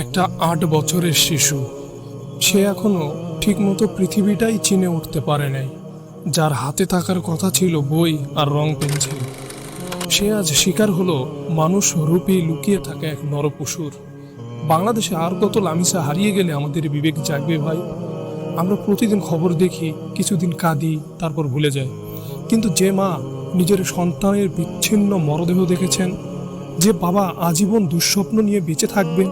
একটা ৮ বছরের শিশু, সে এখনো ঠিকমতো পৃথিবীটাই চিনে উঠতে পারে নাই। যার হাতে থাকার কথা ছিল বই আর রং পেন্সিল, সে আজ শিকার হলো মানুষ রূপে লুকিয়ে থাকা এক নরপশুর। বাংলাদেশে আর কত লামিসা হারিয়ে গেলে আমাদের বিবেক জাগবে ভাই? আমরা প্রতিদিন খবর দেখি, কিছুদিন কাঁদি, তারপর ভুলে যাই। কিন্তু যে মা নিজের সন্তানের বিচ্ছিন্ন মরদেহ দেখেছেন, যে বাবা আজীবন দুঃস্বপ্ন নিয়ে বেঁচে থাকবেন,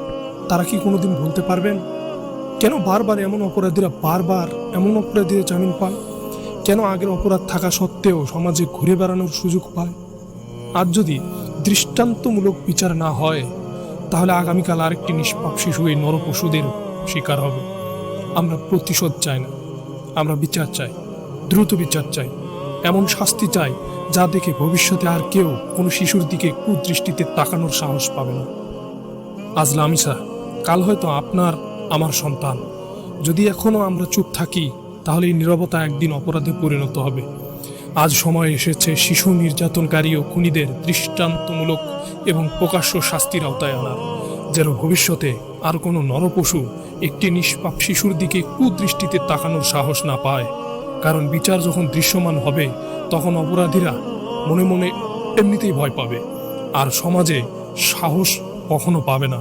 তারা কি কোনোদিন ভুলতে পারবেন? কেন বারবার এমন অপরাধীরা জামিন পান? কেন আগের অপরাধ থাকা সত্ত্বেও সমাজে ঘুরে বেড়ানোর সুযোগ পায়? আজ যদি দৃষ্টান্তমূলক বিচার না হয়, তাহলে আগামীকাল আরেকটি নিষ্পাপ শিশু এই নরপশুদের শিকার হবে। আমরা প্রতিশোধ চাই না, আমরা বিচার চাই, দ্রুত বিচার চাই, এমন শাস্তি চাই যা দেখে ভবিষ্যতে আর কেউ কোনো শিশুর দিকে কুদৃষ্টিতে তাকানোর সাহস পাবে না। আজ লামিসা, কাল হয়তো আপনার আমার সন্তান। যদি এখনো আমরা চুপ থাকি, তাহলে এই নীরবতা একদিন অপরাধে পরিণত হবে। আজ সময় এসেছে শিশু নির্যাতনকারী ও খুনিদের দৃষ্টান্তমূলক এবং প্রকাশ্য শাস্তির আওতায় আনার, যেন ভবিষ্যতে আর কোনো নরপশু একটি নিষ্পাপ শিশুর দিকে কুদৃষ্টিতে তাকানোর সাহস না পায়। কারণ বিচার যখন দৃশ্যমান হবে, তখন অপরাধীরা মনে মনে এমনিতেই ভয় পাবে, আর সমাজে সাহস কখনো পাবে না।